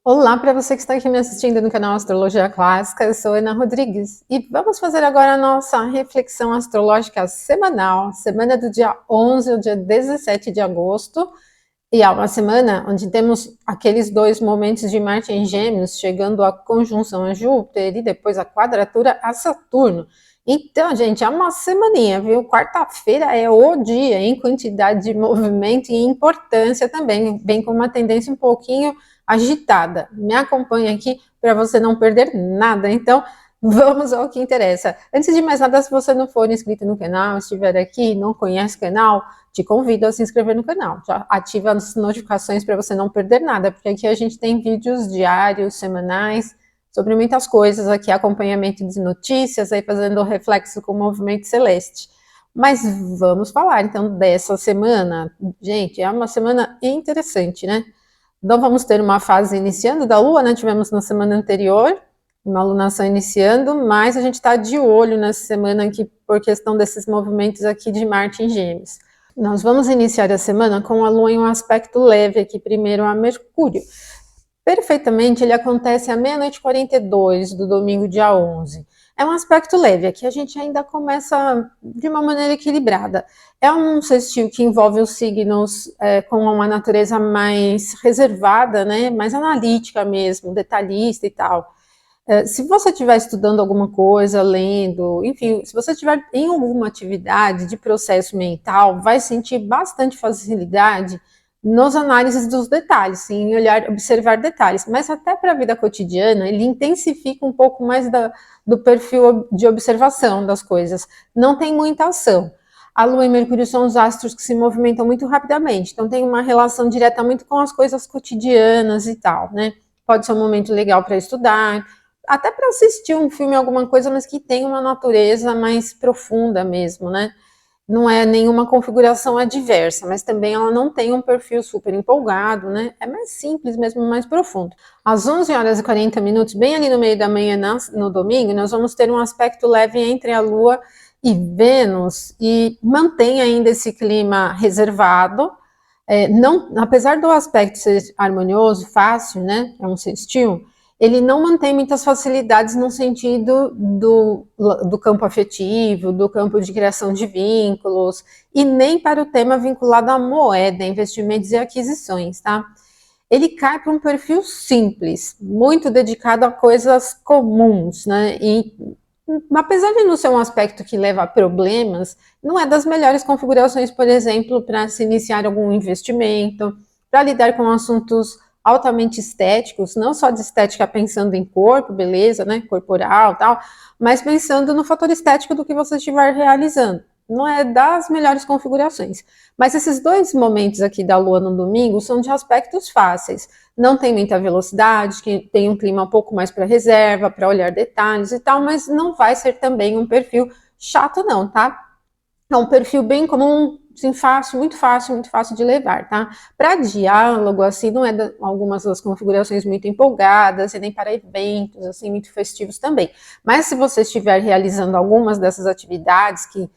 Olá para você que está aqui me assistindo no canal Astrologia Clássica, eu sou Ana Rodrigues e vamos fazer agora a nossa reflexão astrológica semanal, semana do dia 11 ao dia 17 de agosto, e é uma semana onde temos aqueles dois momentos de Marte em Gêmeos, chegando à conjunção a Júpiter e depois a quadratura a Saturno. Então, gente, é uma semaninha, viu? Quarta-feira é o dia em quantidade de movimento e importância também, bem com uma tendência um pouquinho agitada. Me acompanha aqui para você não perder nada. Então, vamos ao que interessa. Antes de mais nada, se você não for inscrito no canal, estiver aqui e não conhece o canal, te convido a se inscrever no canal. Já ativa as notificações para você não perder nada, porque aqui a gente tem vídeos diários, semanais, sobre muitas coisas aqui, acompanhamento de notícias, aí fazendo reflexo com o movimento celeste. Mas vamos falar então dessa semana. Gente, é uma semana interessante, né? Então vamos ter uma fase iniciando da Lua, né? Tivemos na semana anterior uma alunação iniciando, mas a gente está de olho nessa semana aqui por questão desses movimentos aqui de Marte em Gêmeos. Nós vamos iniciar a semana com a Lua em um aspecto leve aqui, primeiro a Mercúrio. Perfeitamente, ele acontece à meia-noite 42 do domingo, dia 11. É um aspecto leve, aqui a gente ainda começa de uma maneira equilibrada. É um sextil que envolve os signos com uma natureza mais reservada, né, mais analítica mesmo, detalhista e tal. Se você estiver estudando alguma coisa, lendo, enfim, se você estiver em alguma atividade de processo mental, vai sentir bastante facilidade nos análises dos detalhes, em olhar, observar detalhes, mas até para a vida cotidiana, ele intensifica um pouco mais do perfil de observação das coisas. Não tem muita ação. A Lua e Mercúrio são os astros que se movimentam muito rapidamente, então tem uma relação direta muito com as coisas cotidianas e tal, né? Pode ser um momento legal para estudar, até para assistir um filme, alguma coisa, mas que tem uma natureza mais profunda mesmo, né? Não é nenhuma configuração adversa, mas também ela não tem um perfil super empolgado, né? É mais simples mesmo, mais profundo. Às 11 horas e 40 minutos, bem ali no meio da manhã, no domingo, nós vamos ter um aspecto leve entre a Lua e Vênus, e mantém ainda esse clima reservado, não, apesar do aspecto ser harmonioso, fácil, né? É um sextil, ele não mantém muitas facilidades no sentido do campo afetivo, do campo de criação de vínculos, e nem para o tema vinculado à moeda, investimentos e aquisições, tá? Ele cai para um perfil simples, muito dedicado a coisas comuns, né? E apesar de não ser um aspecto que leva a problemas, não é das melhores configurações, por exemplo, para se iniciar algum investimento, para lidar com assuntos altamente estéticos, não só de estética pensando em corpo, beleza, né, corporal, tal, mas pensando no fator estético do que você estiver realizando. Não é das melhores configurações. Mas esses dois momentos aqui da Lua no domingo são de aspectos fáceis. Não tem muita velocidade, que tem um clima um pouco mais para reserva, para olhar detalhes e tal, mas não vai ser também um perfil chato não, tá? É um perfil bem comum, assim, muito fácil de levar, tá? Para diálogo, assim, não é algumas das configurações muito empolgadas, e nem para eventos, assim, muito festivos também. Mas se você estiver realizando algumas dessas atividades que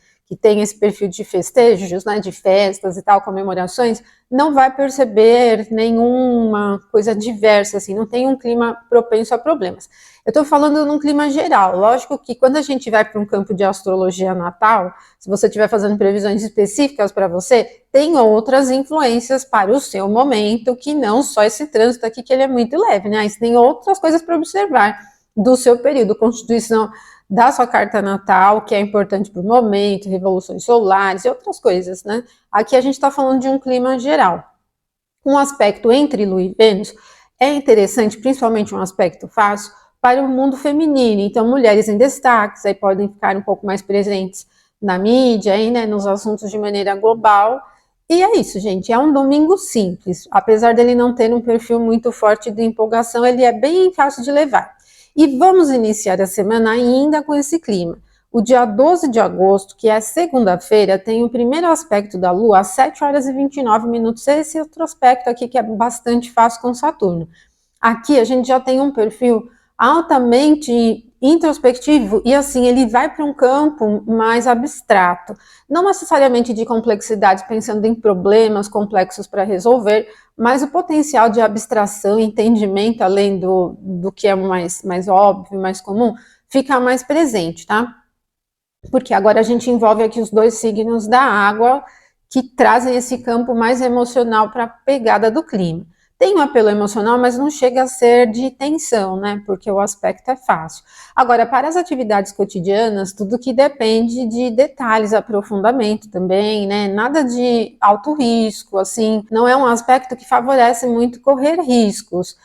tem esse perfil de festejos, né, de festas e tal, comemorações, não vai perceber nenhuma coisa diversa, assim, não tem um clima propenso a problemas. Eu estou falando num clima geral, lógico que quando a gente vai para um campo de astrologia natal, se você estiver fazendo previsões específicas para você, tem outras influências para o seu momento, que não só esse trânsito aqui, que ele é muito leve, né? Aí tem outras coisas para observar do seu período, constituição da sua carta natal, que é importante para o momento, revoluções solares e outras coisas, né? Aqui a gente está falando de um clima geral. Um aspecto entre Lua e Vênus é interessante, principalmente um aspecto fácil, para o mundo feminino. Então, mulheres em destaques aí podem ficar um pouco mais presentes na mídia, aí, né, nos assuntos de maneira global. E é isso, gente. É um domingo simples. Apesar dele não ter um perfil muito forte de empolgação, ele é bem fácil de levar. E vamos iniciar a semana ainda com esse clima. O dia 12 de agosto, que é segunda-feira, tem o primeiro aspecto da Lua às 7 horas e 29 minutos. Esse outro aspecto aqui que é bastante fácil com Saturno. Aqui a gente já tem um perfil altamente introspectivo e assim ele vai para um campo mais abstrato, não necessariamente de complexidade, pensando em problemas complexos para resolver, mas o potencial de abstração e entendimento, além do que é mais óbvio, mais comum, fica mais presente, tá? Porque agora a gente envolve aqui os dois signos da água que trazem esse campo mais emocional para a pegada do clima. Tem um apelo emocional, mas não chega a ser de tensão, né? Porque o aspecto é fácil. Agora, para as atividades cotidianas, tudo que depende de detalhes, aprofundamento também, né? Nada de alto risco, assim, não é um aspecto que favorece muito correr riscos.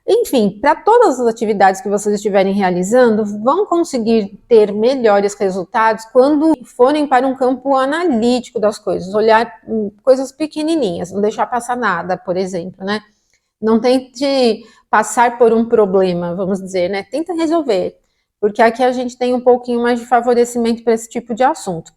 Enfim, para todas as atividades que vocês estiverem realizando, vão conseguir ter melhores resultados quando forem para um campo analítico das coisas, olhar coisas pequenininhas, não deixar passar nada, por exemplo, né? Não tente passar por um problema, vamos dizer, né? Tenta resolver, porque aqui a gente tem um pouquinho mais de favorecimento para esse tipo de assunto.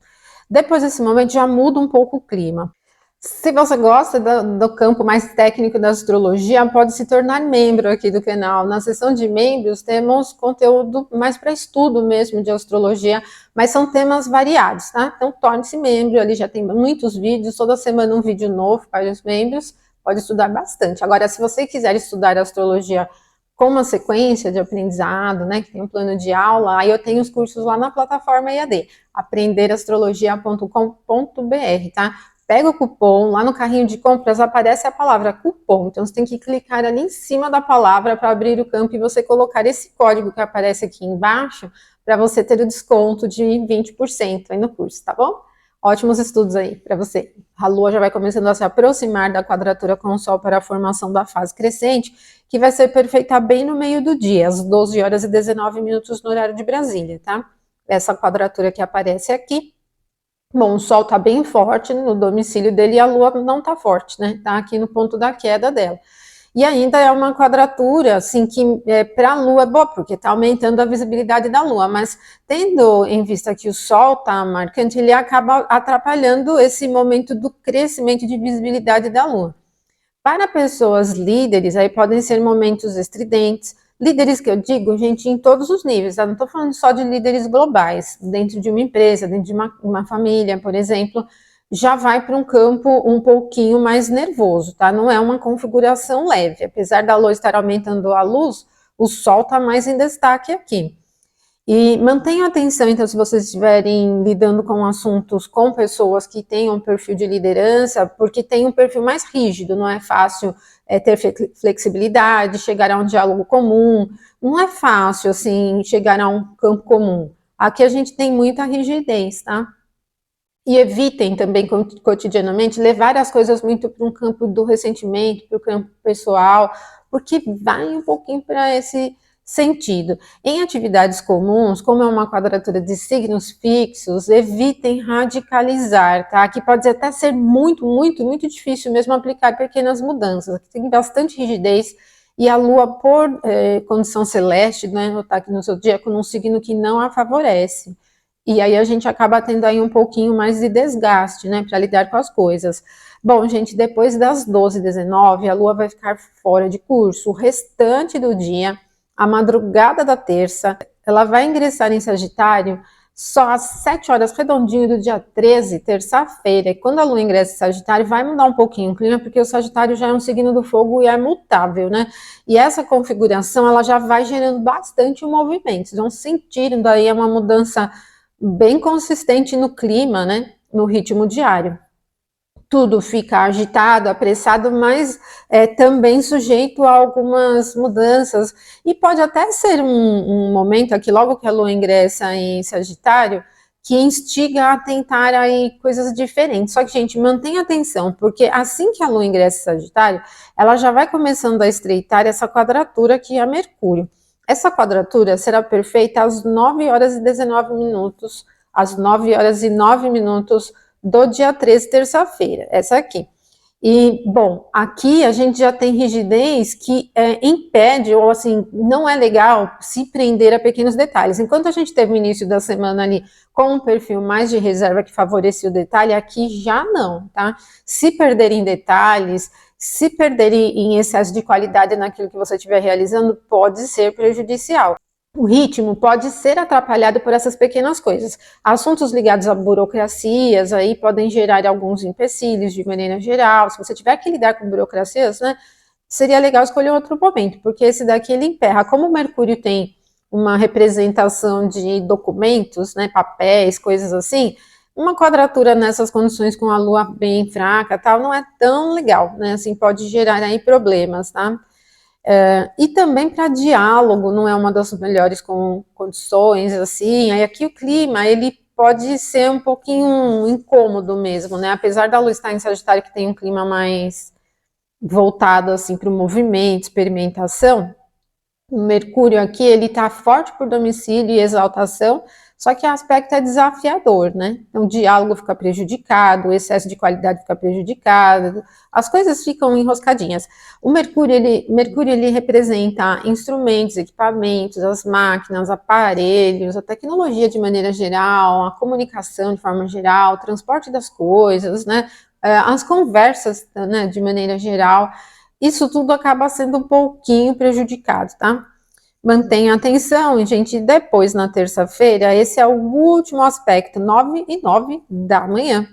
Depois desse momento já muda um pouco o clima. Se você gosta do campo mais técnico da astrologia, pode se tornar membro aqui do canal. Na seção de membros temos conteúdo mais para estudo mesmo de astrologia, mas são temas variados, tá? Então torne-se membro, ali já tem muitos vídeos, toda semana um vídeo novo para os membros, pode estudar bastante. Agora, se você quiser estudar astrologia com uma sequência de aprendizado, né, que tem um plano de aula, aí eu tenho os cursos lá na plataforma EAD, aprenderastrologia.com.br, tá? Pega o cupom, lá no carrinho de compras aparece a palavra cupom, então você tem que clicar ali em cima da palavra para abrir o campo e você colocar esse código que aparece aqui embaixo para você ter o desconto de 20% aí no curso, tá bom? Ótimos estudos aí para você. A Lua já vai começando a se aproximar da quadratura com o Sol para a formação da fase crescente, que vai ser perfeita bem no meio do dia, às 12 horas e 19 minutos no horário de Brasília, tá? Essa quadratura que aparece aqui. Bom, o Sol tá bem forte no domicílio dele e a Lua não tá forte, né? Tá aqui no ponto da queda dela. E ainda é uma quadratura, assim, que para a Lua é boa, porque está aumentando a visibilidade da Lua, mas tendo em vista que o Sol está marcante, ele acaba atrapalhando esse momento do crescimento de visibilidade da Lua. Para pessoas líderes, aí podem ser momentos estridentes, líderes que eu digo, gente, em todos os níveis, tá? Não estou falando só de líderes globais, dentro de uma empresa, dentro de uma família, por exemplo, já vai para um campo um pouquinho mais nervoso, tá? Não é uma configuração leve, apesar da Lua estar aumentando a luz, o Sol está mais em destaque aqui. E mantenham atenção, então, se vocês estiverem lidando com assuntos com pessoas que tenham um perfil de liderança, porque tem um perfil mais rígido, não é fácil ter flexibilidade, chegar a um diálogo comum, não é fácil, assim, chegar a um campo comum. Aqui a gente tem muita rigidez, tá? E evitem também, cotidianamente, levar as coisas muito para um campo do ressentimento, para o campo pessoal, porque vai um pouquinho para esse sentido. Em atividades comuns, como é uma quadratura de signos fixos, evitem radicalizar, tá? Que pode até ser muito, muito, muito difícil mesmo aplicar pequenas mudanças. Aqui tem bastante rigidez e a Lua, por condição celeste, né, está aqui no zodíaco, num signo que não a favorece. E aí a gente acaba tendo aí um pouquinho mais de desgaste, né, para lidar com as coisas. Bom, gente, depois das 12h19, a Lua vai ficar fora de curso. O restante do dia, a madrugada da terça, ela vai ingressar em Sagitário só às 7 horas redondinho do dia 13, terça-feira. E quando a Lua ingressa em Sagitário, vai mudar um pouquinho o clima, porque o Sagitário já é um signo do fogo e é mutável, né? E essa configuração, ela já vai gerando bastante movimento. Vocês vão sentindo daí uma mudança bem consistente no clima, né, no ritmo diário. Tudo fica agitado, apressado, mas também sujeito a algumas mudanças. E pode até ser um momento aqui, logo que a Lua ingressa em Sagitário, que instiga a tentar aí coisas diferentes. Só que, gente, mantenha atenção, porque assim que a Lua ingressa em Sagitário, ela já vai começando a estreitar essa quadratura que é Mercúrio. Essa quadratura será perfeita às 9 horas e 19 minutos, às 9 horas e 9 minutos do dia 13, terça-feira, essa aqui. E, bom, aqui a gente já tem rigidez que impede, ou assim, não é legal se prender a pequenos detalhes. Enquanto a gente teve o início da semana ali com um perfil mais de reserva que favorecia o detalhe, aqui já não, tá? Se perder em detalhes, se perder em excesso de qualidade naquilo que você estiver realizando, pode ser prejudicial. O ritmo pode ser atrapalhado por essas pequenas coisas. Assuntos ligados a burocracias aí podem gerar alguns empecilhos de maneira geral. Se você tiver que lidar com burocracias, né, seria legal escolher outro momento, porque esse daqui ele emperra. Como o Mercúrio tem uma representação de documentos, né, papéis, coisas assim, uma quadratura nessas condições com a Lua bem fraca, tal, não é tão legal, né? Assim pode gerar aí problemas, tá? E também para diálogo não é uma das melhores condições, assim. Aí aqui o clima ele pode ser um pouquinho incômodo mesmo, né? Apesar da Lua estar em Sagitário, que tem um clima mais voltado assim para o movimento, experimentação, o Mercúrio aqui, ele tá forte por domicílio e exaltação, só que o aspecto é desafiador, né? Então, o diálogo fica prejudicado, o excesso de qualidade fica prejudicado, as coisas ficam enroscadinhas. O Mercúrio, ele representa instrumentos, equipamentos, as máquinas, aparelhos, a tecnologia de maneira geral, a comunicação de forma geral, o transporte das coisas, né? As conversas, né, de maneira geral. Isso tudo acaba sendo um pouquinho prejudicado, tá? Mantenha atenção, gente. Depois, na terça-feira, esse é o último aspecto, 9h09 da manhã.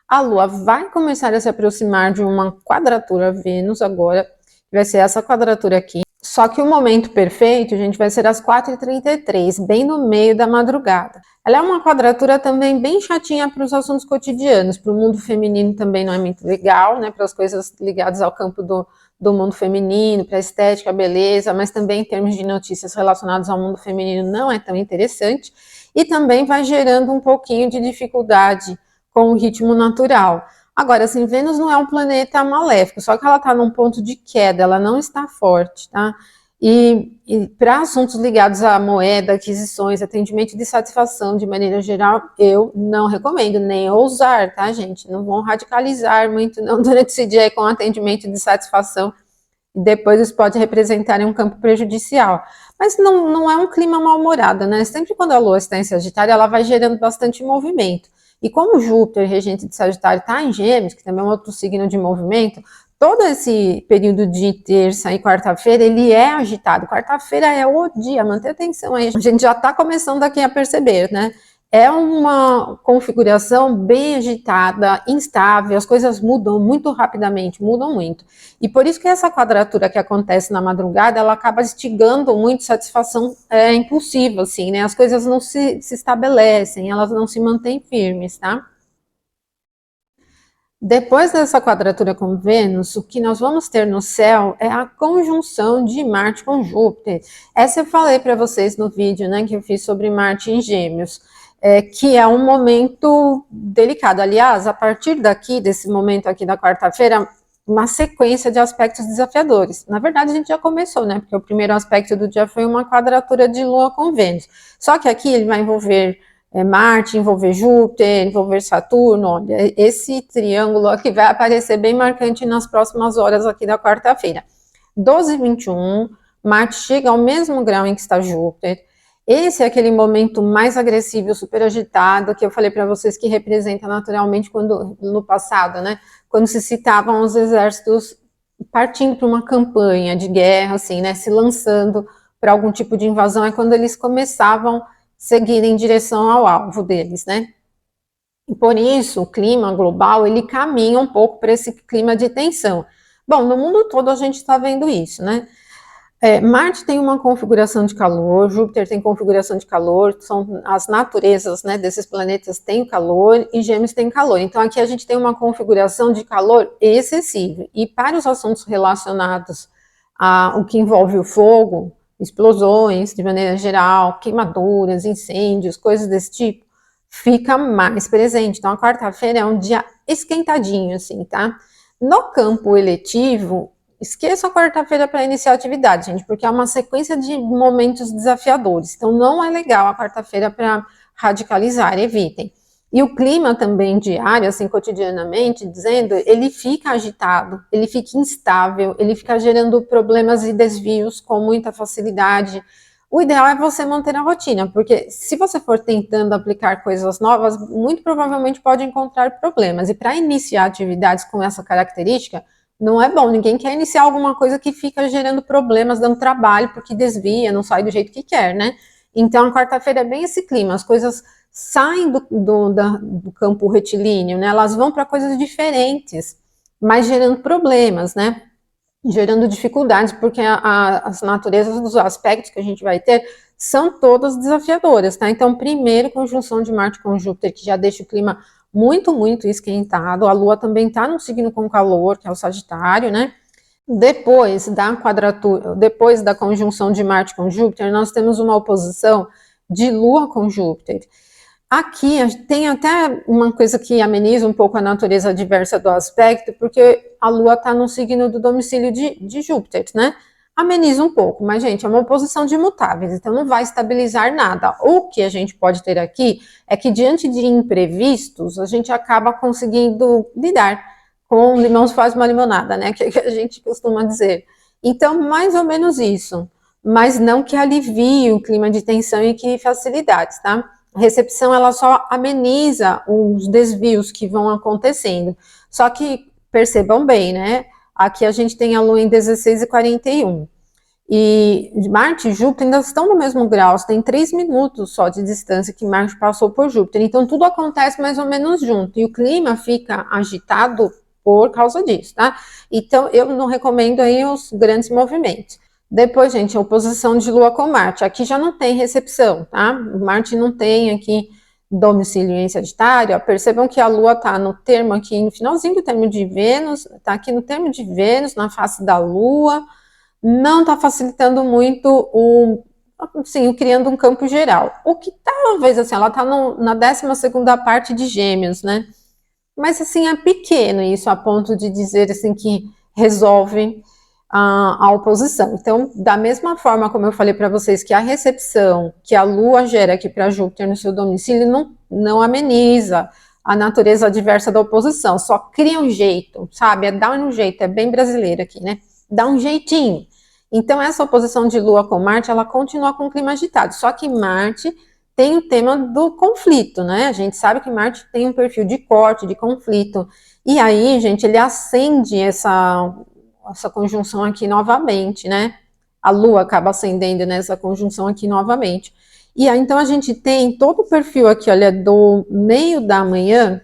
A Lua vai começar a se aproximar de uma quadratura Vênus agora, vai ser essa quadratura aqui. Só que o momento perfeito, gente, vai ser às 4h33, bem no meio da madrugada. Ela é uma quadratura também bem chatinha para os assuntos cotidianos, para o mundo feminino também não é muito legal, né? Para as coisas ligadas ao campo do mundo feminino, para a estética, a beleza, mas também em termos de notícias relacionadas ao mundo feminino não é tão interessante. E também vai gerando um pouquinho de dificuldade com o ritmo natural. Agora, assim, Vênus não é um planeta maléfico, só que ela está num ponto de queda, ela não está forte, tá? E para assuntos ligados à moeda, aquisições, atendimento de satisfação de maneira geral, eu não recomendo, nem ousar, tá, gente? Não vão radicalizar muito não durante esse dia com atendimento de satisfação, e depois isso pode representar um campo prejudicial. Mas não é um clima mal-humorado, né? Sempre quando a Lua está em Sagitário, ela vai gerando bastante movimento. E como Júpiter, regente de Sagitário, está em Gêmeos, que também é um outro signo de movimento, todo esse período de terça e quarta-feira, ele é agitado. Quarta-feira é o dia, manter atenção aí. A gente já está começando aqui a perceber, né? É uma configuração bem agitada, instável, as coisas mudam muito rapidamente, mudam muito. E por isso que essa quadratura que acontece na madrugada, ela acaba instigando muito satisfação impulsiva, assim, né? As coisas não se estabelecem, elas não se mantêm firmes, tá? Depois dessa quadratura com Vênus, o que nós vamos ter no céu é a conjunção de Marte com Júpiter. Essa eu falei para vocês no vídeo, né, que eu fiz sobre Marte em Gêmeos, que é um momento delicado. Aliás, a partir daqui, desse momento aqui da quarta-feira, uma sequência de aspectos desafiadores. Na verdade, a gente já começou, né, porque o primeiro aspecto do dia foi uma quadratura de Lua com Vênus. Só que aqui ele vai envolver Marte, envolver Júpiter, envolver Saturno. Olha, esse triângulo aqui vai aparecer bem marcante nas próximas horas aqui da quarta-feira. 12h21, Marte chega ao mesmo grau em que está Júpiter. Esse é aquele momento mais agressivo, super agitado, que eu falei para vocês que representa naturalmente quando, no passado, né? Quando se citavam os exércitos partindo para uma campanha de guerra, assim, né? Se lançando para algum tipo de invasão, é quando eles começavam seguir em direção ao alvo deles, né? E por isso, o clima global, ele caminha um pouco para esse clima de tensão. Bom, no mundo todo a gente está vendo isso, né? Marte tem uma configuração de calor, Júpiter tem configuração de calor, são as naturezas, né, desses planetas têm calor e Gêmeos tem calor. Então aqui a gente tem uma configuração de calor excessivo. E para os assuntos relacionados ao que envolve o fogo, explosões de maneira geral, queimaduras, incêndios, coisas desse tipo, fica mais presente. Então a quarta-feira é um dia esquentadinho, assim, tá? No campo eletivo, esqueça a quarta-feira para iniciar a atividade, gente, porque é uma sequência de momentos desafiadores. Então, não é legal a quarta-feira para radicalizar, evitem. E o clima também diário, assim, cotidianamente, dizendo, ele fica agitado, ele fica instável, ele fica gerando problemas e desvios com muita facilidade. O ideal é você manter a rotina, porque se você for tentando aplicar coisas novas, muito provavelmente pode encontrar problemas. E para iniciar atividades com essa característica, não é bom. Ninguém quer iniciar alguma coisa que fica gerando problemas, dando trabalho, porque desvia, não sai do jeito que quer, né? Então, a quarta-feira é bem esse clima, as coisas saem do campo retilíneo, né? Elas vão para coisas diferentes, mas gerando problemas, né? Gerando dificuldades, porque as naturezas dos aspectos que a gente vai ter são todas desafiadoras, tá? Então, primeiro, conjunção de Marte com Júpiter, que já deixa o clima muito, muito esquentado. A Lua também está num signo com calor, que é o Sagitário, né? Depois da quadratura, depois da conjunção de Marte com Júpiter, nós temos uma oposição de Lua com Júpiter. Aqui tem até uma coisa que ameniza um pouco a natureza adversa do aspecto, porque a Lua está no signo do domicílio de Júpiter, né? Ameniza um pouco, mas, gente, é uma oposição de imutáveis, então não vai estabilizar nada. O que a gente pode ter aqui é que, diante de imprevistos, a gente acaba conseguindo lidar com limão se faz uma limonada, né? Que a gente costuma dizer. Então, mais ou menos isso, mas não que alivie o clima de tensão e que facilidades, tá? A recepção, ela só ameniza os desvios que vão acontecendo. Só que, percebam bem, né? Aqui a gente tem a Lua em 16h41. E Marte e Júpiter ainda estão no mesmo grau, tem 3 minutos só de distância que Marte passou por Júpiter. Então, tudo acontece mais ou menos junto. E o clima fica agitado por causa disso, tá? Então, eu não recomendo aí os grandes movimentos. Depois, gente, a oposição de Lua com Marte. Aqui já não tem recepção, tá? Marte não tem aqui domicílio em Sagitário. Percebam que a Lua está no termo aqui, no finalzinho do termo de Vênus, está aqui no termo de Vênus, na face da Lua. Não está facilitando muito o criando um campo geral. O que talvez, assim, ela está na 12ª parte de Gêmeos, né? Mas, assim, é pequeno isso, a ponto de dizer, assim, que resolve a oposição. Então, da mesma forma como eu falei para vocês que a recepção que a Lua gera aqui para Júpiter no seu domicílio não ameniza a natureza adversa da oposição, só cria um jeito, sabe? É dar um jeito, é bem brasileiro aqui, né? Dá um jeitinho. Então, essa oposição de Lua com Marte, ela continua com o clima agitado, só que Marte tem o tema do conflito, né? A gente sabe que Marte tem um perfil de corte, de conflito. E aí, gente, ele acende essa conjunção aqui novamente, né? A Lua acaba acendendo nessa conjunção aqui novamente. E aí, então, a gente tem todo o perfil aqui, olha, do meio da manhã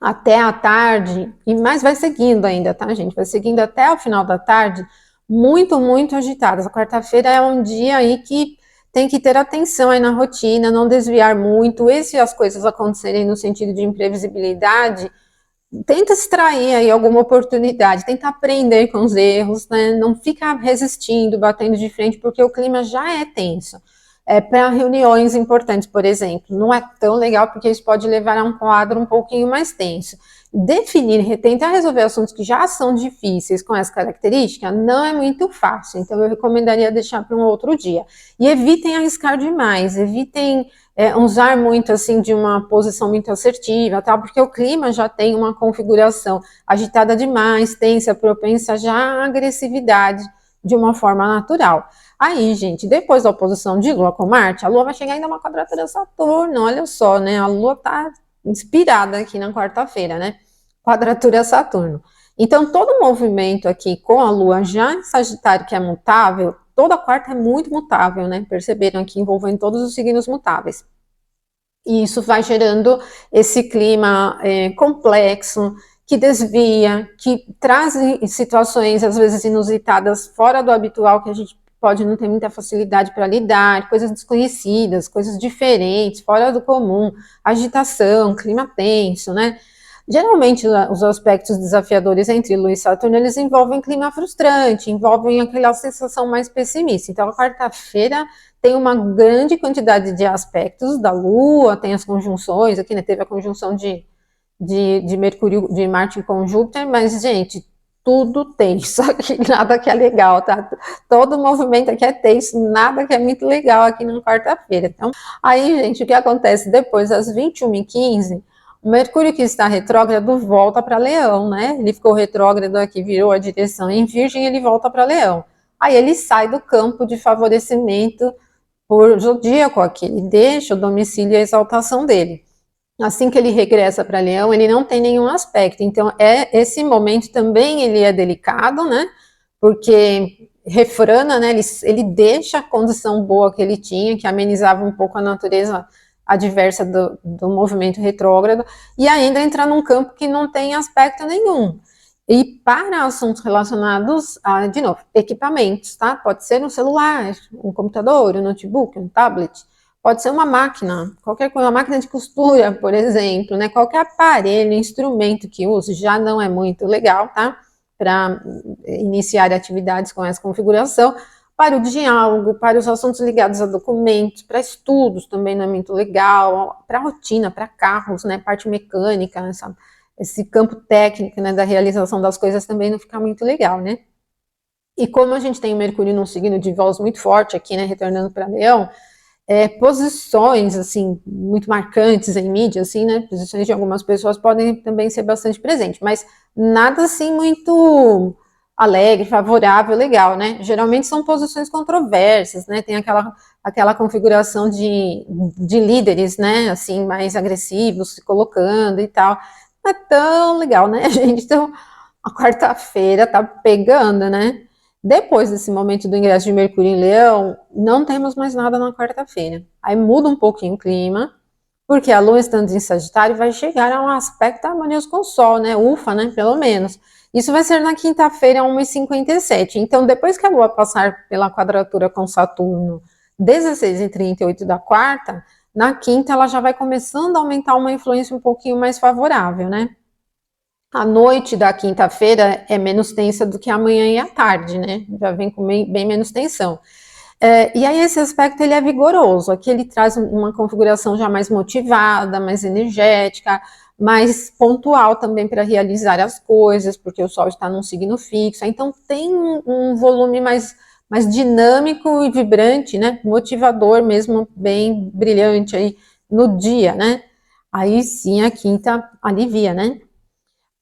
até a tarde, e mais vai seguindo ainda, tá, gente? Vai seguindo até o final da tarde, muito, muito agitadas. A quarta-feira é um dia aí que tem que ter atenção aí na rotina, não desviar muito. E se as coisas acontecerem no sentido de imprevisibilidade, tenta extrair aí alguma oportunidade, tenta aprender com os erros, né? Não fica resistindo, batendo de frente, porque o clima já é tenso. Para reuniões importantes, por exemplo, não é tão legal porque isso pode levar a um quadro um pouquinho mais tenso. Definir, tentar resolver assuntos que já são difíceis com essa característica não é muito fácil, então eu recomendaria deixar para um outro dia. E evitem arriscar demais, evitem usar muito assim de uma posição muito assertiva, tá? Porque o clima já tem uma configuração agitada demais, tensa, propensa já à agressividade de uma forma natural. Aí, gente, depois da oposição de Lua com Marte, a Lua vai chegar ainda uma quadratura Saturno, olha só, né? A Lua tá inspirada aqui na quarta-feira, né? Quadratura Saturno. Então, todo movimento aqui com a Lua já em Sagitário, que é mutável, toda quarta é muito mutável, né? Perceberam aqui, envolvendo todos os signos mutáveis. E isso vai gerando esse clima complexo, que desvia, que traz situações, às vezes, inusitadas, fora do habitual, que a gente pode não ter muita facilidade para lidar, coisas desconhecidas, coisas diferentes, fora do comum, agitação, clima tenso, né? Geralmente, os aspectos desafiadores entre Lua e Saturno, eles envolvem clima frustrante, envolvem aquela sensação mais pessimista. Então, a quarta-feira tem uma grande quantidade de aspectos da Lua, tem as conjunções, aqui né, teve a conjunção de Mercúrio, de Marte com Júpiter, mas, gente, tudo tenso aqui, nada que é legal, tá? Todo movimento aqui é tenso, nada que é muito legal aqui na quarta-feira. Então, aí, gente, o que acontece depois das 21h15, o Mercúrio que está retrógrado volta para Leão, né? Ele ficou retrógrado aqui, virou a direção em Virgem, ele volta para Leão. Aí ele sai do campo de favorecimento por zodíaco aqui, ele deixa o domicílio e a exaltação dele. Assim que ele regressa para Leão, ele não tem nenhum aspecto. Então, esse momento também ele é delicado, né? Porque refrana, né? Ele deixa a condição boa que ele tinha, que amenizava um pouco a natureza adversa do movimento retrógrado, e ainda entra num campo que não tem aspecto nenhum. E para assuntos relacionados a, de novo, equipamentos, tá? Pode ser um celular, um computador, um notebook, um tablet, pode ser uma máquina, qualquer coisa, uma máquina de costura, por exemplo, né? Qualquer aparelho, instrumento que use já não é muito legal, tá? Para iniciar atividades com essa configuração. Para o diálogo, para os assuntos ligados a documentos, para estudos também não é muito legal, para rotina, para carros, né? Parte mecânica, esse campo técnico, né, da realização das coisas também não fica muito legal, né? E como a gente tem o Mercúrio num signo de voz muito forte aqui, né, retornando para Leão, posições, assim, muito marcantes em mídia, assim, né, posições de algumas pessoas podem também ser bastante presentes, mas nada, assim, muito alegre, favorável, legal, né, geralmente são posições controversas, né, tem aquela configuração de líderes, né, assim, mais agressivos, se colocando e tal, não é tão legal, né, gente, então a quarta-feira tá pegando, né, depois desse momento do ingresso de Mercúrio em Leão, não temos mais nada na quarta-feira. Aí muda um pouquinho o clima, porque a Lua estando em Sagitário vai chegar a um aspecto harmonioso com o Sol, né? Ufa, né? Pelo menos. Isso vai ser na quinta-feira, 1h57. Então, depois que a Lua passar pela quadratura com Saturno, 16h38 da quarta, na quinta ela já vai começando a aumentar uma influência um pouquinho mais favorável, né? A noite da quinta-feira é menos tensa do que a manhã e a tarde, né? Já vem com bem menos tensão. E aí esse aspecto ele é vigoroso, aqui ele traz uma configuração já mais motivada, mais energética, mais pontual também para realizar as coisas, porque o Sol está num signo fixo, então tem um volume mais dinâmico e vibrante, né? Motivador mesmo, bem brilhante aí no dia, né? Aí sim a quinta alivia, né?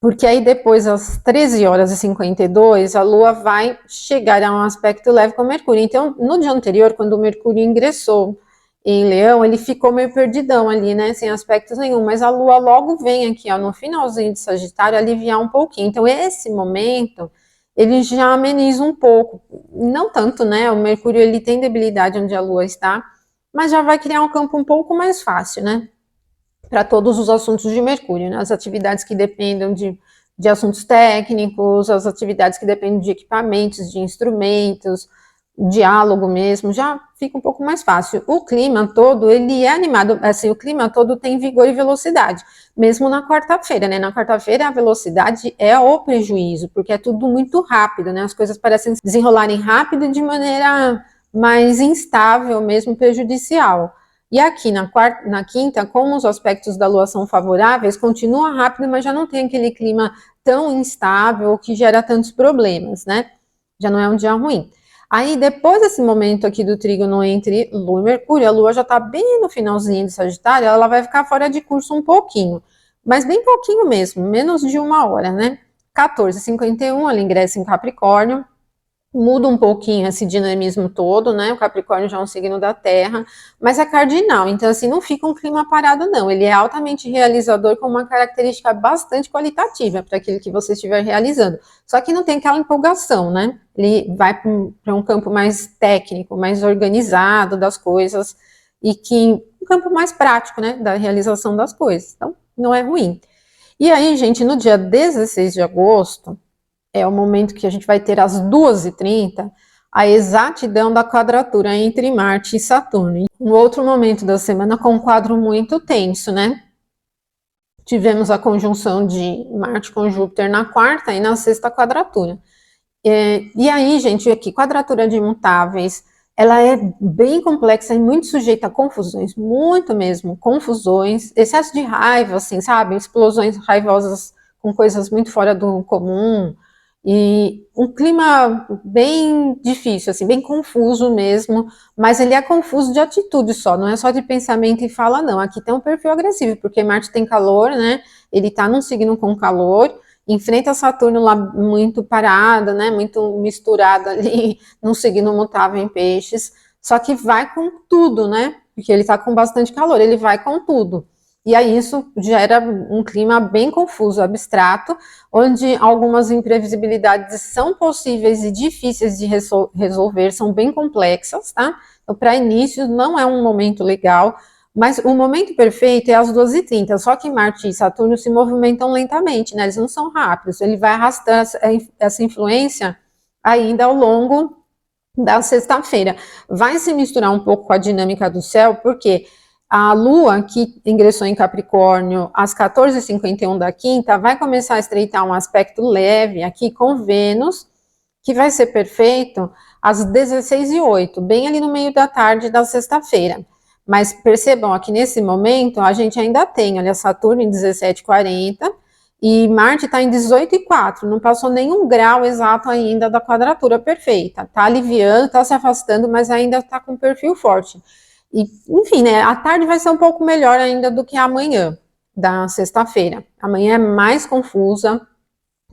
Porque aí depois, às 13h52, a Lua vai chegar a um aspecto leve com Mercúrio. Então, no dia anterior, quando o Mercúrio ingressou em Leão, ele ficou meio perdidão ali, né? Sem aspectos nenhum. Mas a Lua logo vem aqui, ó, no finalzinho de Sagitário, aliviar um pouquinho. Então, esse momento, ele já ameniza um pouco. Não tanto, né? O Mercúrio, ele tem debilidade onde a Lua está, mas já vai criar um campo um pouco mais fácil, né? Para todos os assuntos de Mercúrio, né? As atividades que dependem de assuntos técnicos, as atividades que dependem de equipamentos, de instrumentos, diálogo mesmo, já fica um pouco mais fácil. O clima todo, ele é animado, assim, o clima todo tem vigor e velocidade, mesmo na quarta-feira, né? Na quarta-feira a velocidade é o prejuízo, porque é tudo muito rápido, né? As coisas parecem desenrolarem rápido de maneira mais instável, mesmo prejudicial. E aqui na quinta, como os aspectos da Lua são favoráveis, continua rápido, mas já não tem aquele clima tão instável que gera tantos problemas, né? Já não é um dia ruim. Aí, depois desse momento aqui do trígono entre Lua e Mercúrio, a Lua já está bem no finalzinho de Sagitário, ela vai ficar fora de curso um pouquinho, mas bem pouquinho mesmo, menos de 1 hora, né? 14h51, ela ingressa em Capricórnio, muda um pouquinho esse dinamismo todo, né? O Capricórnio já é um signo da Terra, mas é cardinal, então assim, não fica um clima parado, não. Ele é altamente realizador com uma característica bastante qualitativa para aquilo que você estiver realizando. Só que não tem aquela empolgação, né? Ele vai para um campo mais técnico, mais organizado das coisas, e que um campo mais prático, né? Da realização das coisas. Então, não é ruim. E aí, gente, no dia 16 de agosto, é o momento que a gente vai ter às 2h30 a exatidão da quadratura entre Marte e Saturno. Um outro momento da semana com um quadro muito tenso, né? Tivemos a conjunção de Marte com Júpiter na quarta e na sexta quadratura. E aí, gente, aqui, quadratura de imutáveis, ela é bem complexa e muito sujeita a confusões, muito mesmo, confusões, excesso de raiva, assim, sabe? Explosões raivosas com coisas muito fora do comum, e um clima bem difícil, assim, bem confuso mesmo, mas ele é confuso de atitude só, não é só de pensamento e fala, não. Aqui tem um perfil agressivo, porque Marte tem calor, né? Ele tá num signo com calor, enfrenta Saturno lá muito parada, né? Muito misturada ali, num signo mutável em peixes, só que vai com tudo, né? Porque ele tá com bastante calor, ele vai com tudo. E aí isso gera um clima bem confuso, abstrato, onde algumas imprevisibilidades são possíveis e difíceis de resolver, são bem complexas, tá? Então, para início, não é um momento legal, mas o momento perfeito é às 2h30, só que Marte e Saturno se movimentam lentamente, né? Eles não são rápidos, ele vai arrastar essa influência ainda ao longo da sexta-feira. Vai se misturar um pouco com a dinâmica do céu, porque a Lua, que ingressou em Capricórnio às 14h51 da quinta, vai começar a estreitar um aspecto leve aqui com Vênus, que vai ser perfeito às 16h08, bem ali no meio da tarde da sexta-feira. Mas percebam aqui nesse momento, a gente ainda tem, olha, Saturno em 17h40 e Marte está em 18h04, não passou nenhum grau exato ainda da quadratura perfeita. Está aliviando, está se afastando, mas ainda está com perfil forte. E, enfim, né, a tarde vai ser um pouco melhor ainda do que amanhã, da sexta-feira. Amanhã é mais confusa,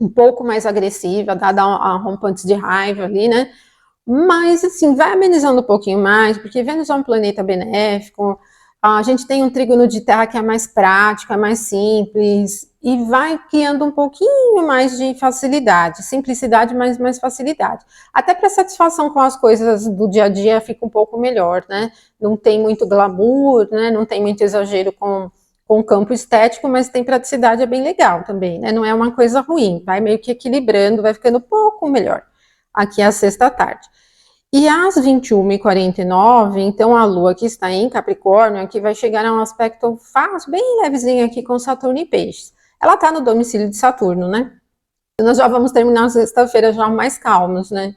um pouco mais agressiva, dada a rompantes de raiva ali, né? Mas, assim, vai amenizando um pouquinho mais, porque Vênus é um planeta benéfico, a gente tem um trígono de terra que é mais prático, é mais simples, e vai criando um pouquinho mais de facilidade, simplicidade, mas mais facilidade. Até para satisfação com as coisas do dia a dia fica um pouco melhor, né? Não tem muito glamour, né? Não tem muito exagero com o campo estético, mas tem praticidade, é bem legal também, né? Não é uma coisa ruim, vai meio que equilibrando, vai ficando um pouco melhor. Aqui é a sexta-tarde. E às 21h49, então a Lua que está em Capricórnio, aqui vai chegar a um aspecto fácil, bem levezinho aqui com Saturno e Peixes. Ela está no domicílio de Saturno, né? Nós já vamos terminar a sexta-feira já mais calmos, né?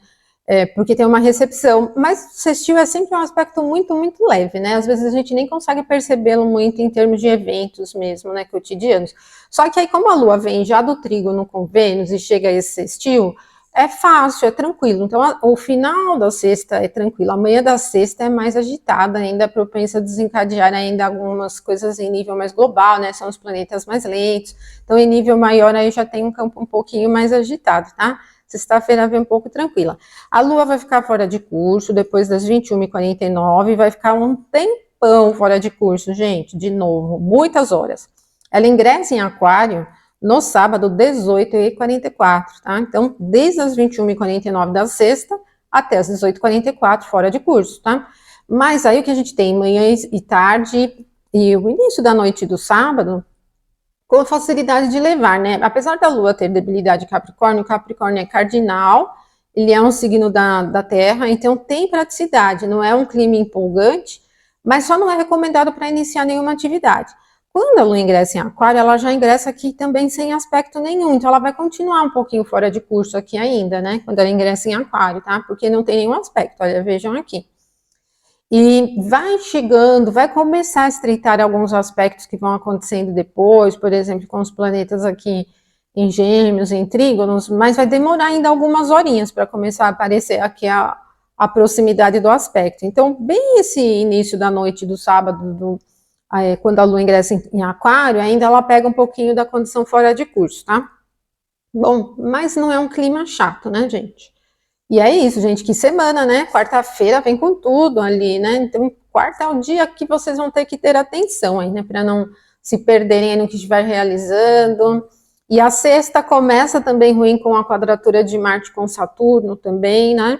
Porque tem uma recepção, mas sextil é sempre um aspecto muito, muito leve, né? Às vezes a gente nem consegue percebê-lo muito em termos de eventos mesmo, né, cotidianos. Só que aí como a Lua vem já do trígono com Vênus e chega a esse sextil, é fácil, é tranquilo. Então, o final da sexta é tranquilo. Amanhã da sexta é mais agitada, ainda propensa a desencadear ainda algumas coisas em nível mais global, né? São os planetas mais lentos. Então, em nível maior, aí já tem um campo um pouquinho mais agitado, tá? Sexta-feira vem um pouco tranquila. A Lua vai ficar fora de curso depois das 21h49, vai ficar um tempão fora de curso, gente, de novo, muitas horas. Ela ingressa em Aquário no sábado, 18h44, tá? Então, desde as 21h49 da sexta até as 18h44, fora de curso, tá? Mas aí o que a gente tem manhã e tarde e o início da noite do sábado, com facilidade de levar, né? Apesar da Lua ter debilidade de Capricórnio, o Capricórnio é cardinal, ele é um signo da Terra, então tem praticidade, não é um clima empolgante, mas só não é recomendado para iniciar nenhuma atividade. Quando a Lua ingressa em Aquário, ela já ingressa aqui também sem aspecto nenhum, então ela vai continuar um pouquinho fora de curso aqui ainda, né? Quando ela ingressa em Aquário, tá? Porque não tem nenhum aspecto, olha, vejam aqui. E vai chegando, vai começar a estreitar alguns aspectos que vão acontecendo depois, por exemplo, com os planetas aqui em Gêmeos, em Trígonos, mas vai demorar ainda algumas horinhas para começar a aparecer aqui a proximidade do aspecto. Então, bem esse início da noite do sábado, quando a Lua ingressa em Aquário, ainda ela pega um pouquinho da condição fora de curso, tá? Bom, mas não é um clima chato, né, gente? E é isso, gente, que semana, né? Quarta-feira vem com tudo ali, né? Então, quarta é o dia que vocês vão ter que ter atenção aí, né? Para não se perderem aí no que estiver realizando. E a sexta começa também ruim com a quadratura de Marte com Saturno também, né?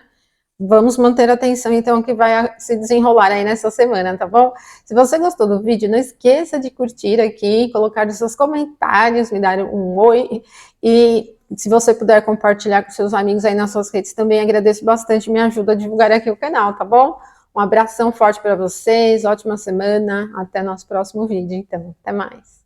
Vamos manter atenção, então, que vai se desenrolar aí nessa semana, tá bom? Se você gostou do vídeo, não esqueça de curtir aqui, colocar os seus comentários, me dar um oi. E se você puder compartilhar com seus amigos aí nas suas redes também, agradeço bastante, me ajuda a divulgar aqui o canal, tá bom? Um abração forte para vocês, ótima semana, até nosso próximo vídeo, então, até mais.